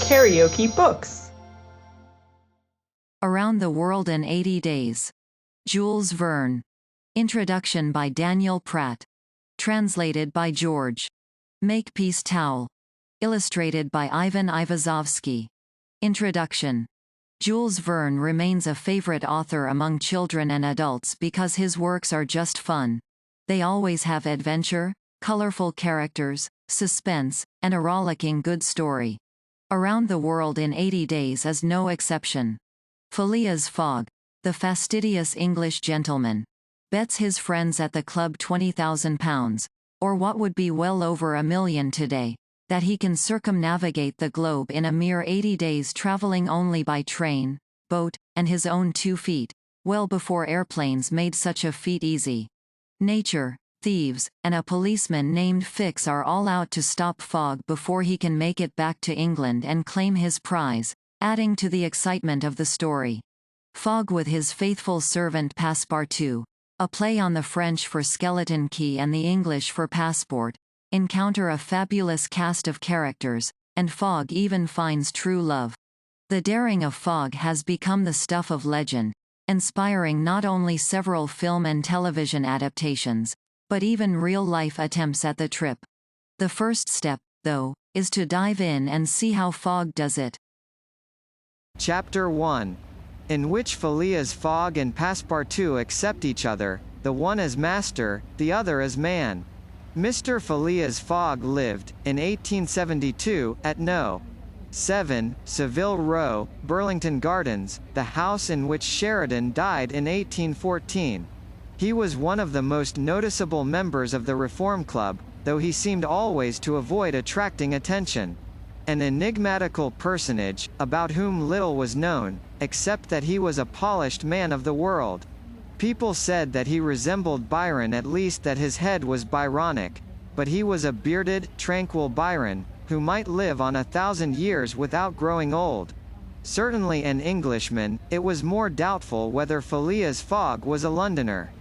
KaraokeBooks. Around the World in 80 Days. Jules Verne. Introduction by Daniel Pratt. Translated by George. Makepeace Towle. Illustrated by Aivazovsky. Introduction. Jules Verne remains a favorite author among children and adults because his works are just fun. They always have adventure, colorful characters, suspense, and a rollicking good story. Around the World in 80 Days is no exception. Phileas Fogg, the fastidious English gentleman, bets his friends at the club £20,000, or what would be well over $1 million today, that he can circumnavigate the globe in a mere 80 days, traveling only by train, boat, and his own 2 feet, well before airplanes made such a feat easy. Nature, thieves, and a policeman named Fix are all out to stop Fogg before he can make it back to England and claim his prize, adding to the excitement of the story. Fogg with his faithful servant Passepartout, a play on the French for skeleton key and the English for passport, encounter a fabulous cast of characters, and Fogg even finds true love. The daring of Fogg has become the stuff of legend, inspiring not only several film and television adaptations, but even real-life attempts at the trip. The first step, though, is to dive in and see how Fogg does it. Chapter 1. In which Phileas Fogg and Passepartout accept each other, the one as master, the other as man. Mr. Phileas Fogg lived, in 1872, at No. 7, Savile Row, Burlington Gardens, the house in which Sheridan died in 1814. He was one of the most noticeable members of the Reform Club, though he seemed always to avoid attracting attention. An enigmatical personage, about whom little was known, except that he was a polished man of the world. People said that he resembled Byron, at least that his head was Byronic, but he was a bearded, tranquil Byron, who might live on 1,000 years without growing old. Certainly an Englishman, it was more doubtful whether Phileas Fogg was a Londoner.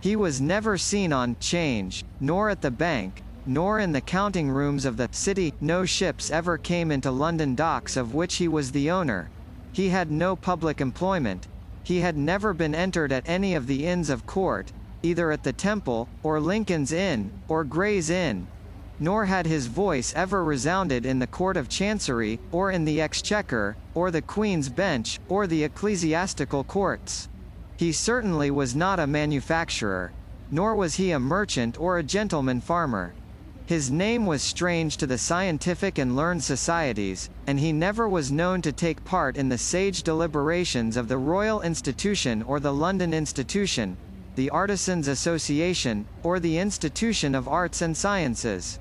He was never seen on 'Change, nor at the bank, nor in the counting rooms of the City. No ships ever came into London docks of which he was the owner. He had no public employment. He had never been entered at any of the Inns of Court, either at the Temple, or Lincoln's Inn, or Gray's Inn. Nor had his voice ever resounded in the Court of Chancery, or in the Exchequer, or the Queen's Bench, or the ecclesiastical courts. He certainly was not a manufacturer, nor was he a merchant or a gentleman farmer. His name was strange to the scientific and learned societies, and he never was known to take part in the sage deliberations of the Royal Institution or the London Institution, the Artisans' Association, or the Institution of Arts and Sciences.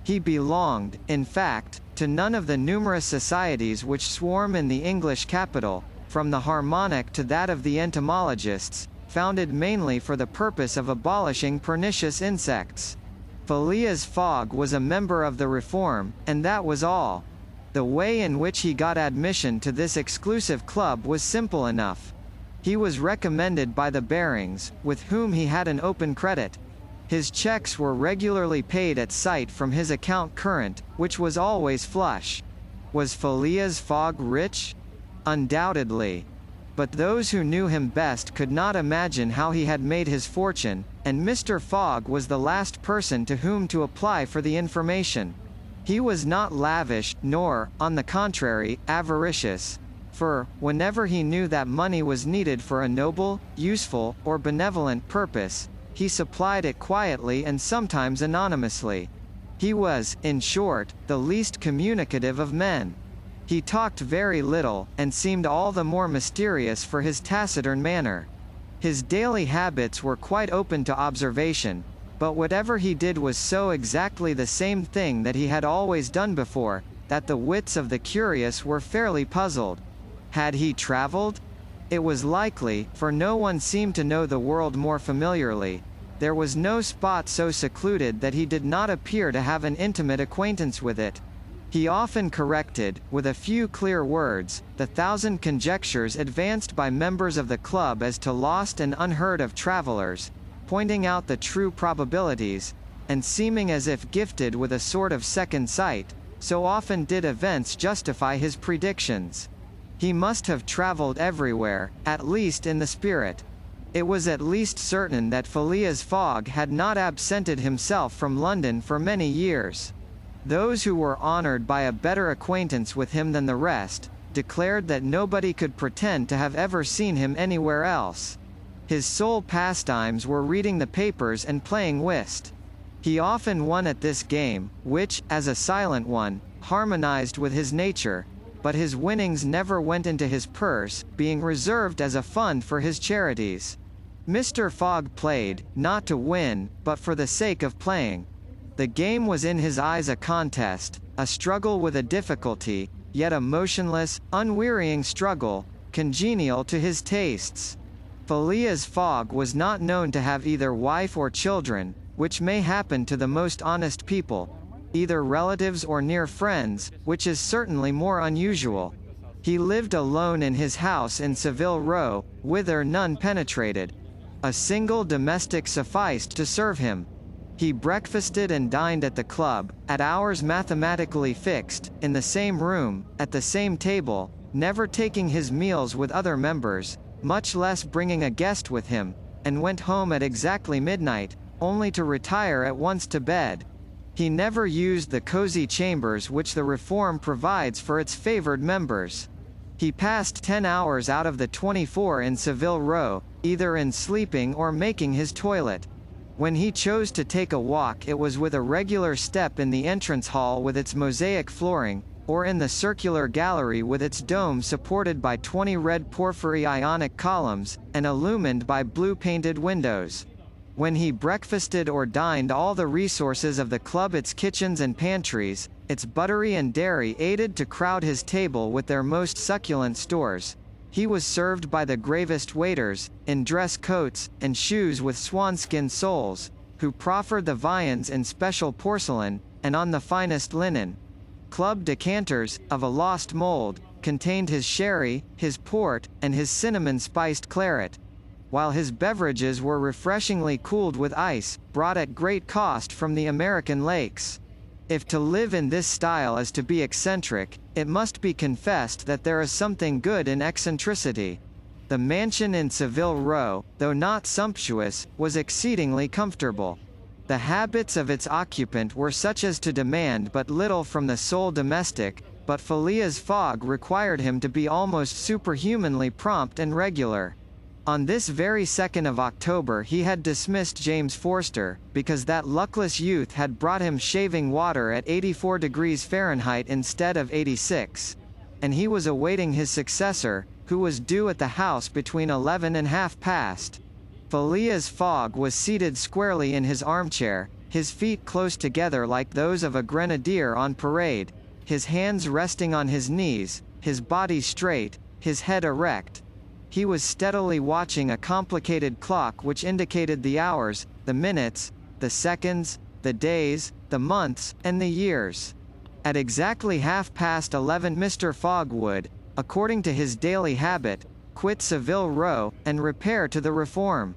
He belonged, in fact, to none of the numerous societies which swarm in the English capital, from the Harmonic to that of the entomologists, founded mainly for the purpose of abolishing pernicious insects. Phileas Fogg was a member of the Reform, and that was all. The way in which he got admission to this exclusive club was simple enough. He was recommended by the Barings, with whom he had an open credit. His checks were regularly paid at sight from his account current, which was always flush. Was Phileas Fogg rich? Undoubtedly. But those who knew him best could not imagine how he had made his fortune, and Mr. Fogg was the last person to whom to apply for the information. He was not lavish, nor, on the contrary, avaricious. For, whenever he knew that money was needed for a noble, useful, or benevolent purpose, he supplied it quietly and sometimes anonymously. He was, in short, the least communicative of men. He talked very little, and seemed all the more mysterious for his taciturn manner. His daily habits were quite open to observation, but whatever he did was so exactly the same thing that he had always done before, that the wits of the curious were fairly puzzled. Had he traveled? It was likely, for no one seemed to know the world more familiarly. There was no spot so secluded that he did not appear to have an intimate acquaintance with it. He often corrected, with a few clear words, the 1,000 conjectures advanced by members of the club as to lost and unheard of travelers, pointing out the true probabilities, and seeming as if gifted with a sort of second sight, so often did events justify his predictions. He must have traveled everywhere, at least in the spirit. It was at least certain that Phileas Fogg had not absented himself from London for many years. Those who were honoured by a better acquaintance with him than the rest, declared that nobody could pretend to have ever seen him anywhere else. His sole pastimes were reading the papers and playing whist. He often won at this game, which, as a silent one, harmonized with his nature, but his winnings never went into his purse, being reserved as a fund for his charities. Mr. Fogg played, not to win, but for the sake of playing. The game was in his eyes a contest, a struggle with a difficulty, yet a motionless, unwearying struggle, congenial to his tastes. Phileas Fogg was not known to have either wife or children, which may happen to the most honest people, either relatives or near friends, which is certainly more unusual. He lived alone in his house in Savile Row, whither none penetrated. A single domestic sufficed to serve him. He breakfasted and dined at the club, at hours mathematically fixed, in the same room, at the same table, never taking his meals with other members, much less bringing a guest with him, and went home at exactly midnight, only to retire at once to bed. He never used the cosy chambers which the reform provides for its favoured members. He passed 10 hours out of the 24 in Savile Row, either in sleeping or making his toilet. When he chose to take a walk, it was with a regular step in the entrance hall with its mosaic flooring, or in the circular gallery with its dome supported by 20 red porphyry Ionic columns, and illumined by blue-painted windows. When he breakfasted or dined, all the resources of the club, its kitchens and pantries, its buttery and dairy, aided to crowd his table with their most succulent stores. He was served by the gravest waiters, in dress coats, and shoes with swanskin soles, who proffered the viands in special porcelain, and on the finest linen. Club decanters, of a lost mould, contained his sherry, his port, and his cinnamon-spiced claret, while his beverages were refreshingly cooled with ice, brought at great cost from the American lakes. If to live in this style is to be eccentric, it must be confessed that there is something good in eccentricity. The mansion in Savile Row, though not sumptuous, was exceedingly comfortable. The habits of its occupant were such as to demand but little from the sole domestic, but Phileas Fogg required him to be almost superhumanly prompt and regular. On this very 2nd of October he had dismissed James Forster, because that luckless youth had brought him shaving water at 84 degrees Fahrenheit instead of 86. And he was awaiting his successor, who was due at the house between 11 and half past. Phileas Fogg was seated squarely in his armchair, his feet close together like those of a grenadier on parade, his hands resting on his knees, his body straight, his head erect. He was steadily watching a complicated clock which indicated the hours, the minutes, the seconds, the days, the months, and the years. At exactly 11:30 Mr. Fogg would, according to his daily habit, quit Savile Row, and repair to the Reform.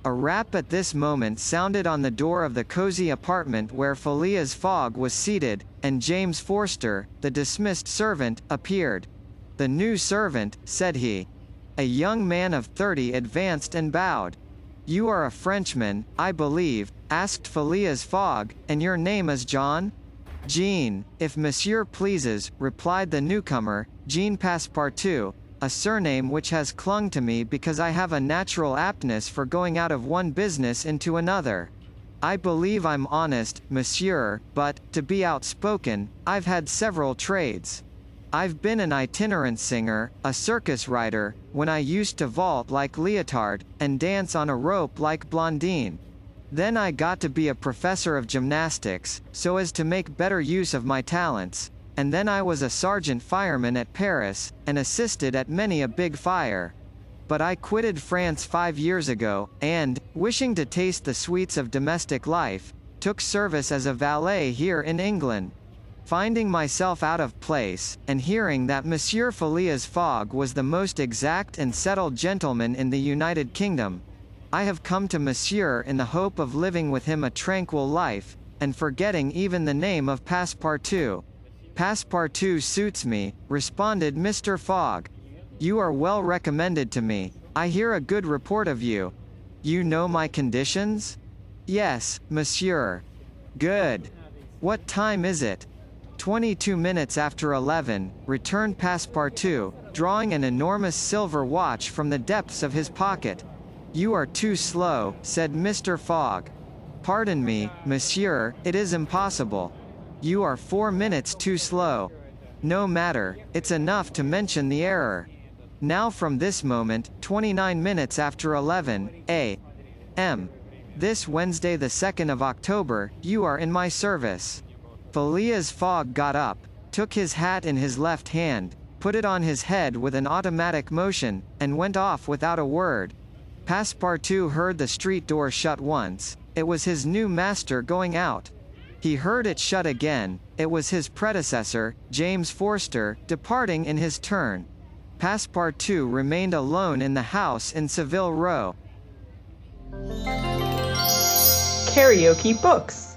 A rap at this moment sounded on the door of the cosy apartment where Phileas Fogg was seated, and James Forster, the dismissed servant, appeared. "The new servant," said he. A young man of 30 advanced and bowed. "You are a Frenchman, I believe," asked Phileas Fogg, "and your name is John?" "Jean, if monsieur pleases," replied the newcomer, "Jean Passepartout, a surname which has clung to me because I have a natural aptness for going out of one business into another. I believe I'm honest, monsieur, but, to be outspoken, I've had several trades. I've been an itinerant singer, a circus rider, when I used to vault like Leotard, and dance on a rope like Blondine. Then I got to be a professor of gymnastics, so as to make better use of my talents, and then I was a sergeant fireman at Paris, and assisted at many a big fire. But I quitted France 5 years ago, and, wishing to taste the sweets of domestic life, took service as a valet here in England. Finding myself out of place, and hearing that Monsieur Phileas Fogg was the most exact and settled gentleman in the United Kingdom, I have come to Monsieur in the hope of living with him a tranquil life, and forgetting even the name of Passepartout. Passepartout suits me, responded Mr. Fogg. You are well recommended to me. I hear a good report of you. You know my conditions? Yes, monsieur. Good. What time is it? 22 minutes after 11, returned Passepartout, drawing an enormous silver watch from the depths of his pocket. You are too slow, said Mr. Fogg. Pardon me, monsieur, it is impossible. You are 4 minutes too slow. No matter, it's enough to mention the error. Now from this moment, 29 minutes after 11 a.m. This Wednesday the 2nd of October, you are in my service. Phileas Fogg got up, took his hat in his left hand, put it on his head with an automatic motion, and went off without a word. Passepartout heard the street door shut once. It was his new master going out. He heard it shut again. It was his predecessor, James Forster, departing in his turn. Passepartout remained alone in the house in Savile Row. KaraokeBooks.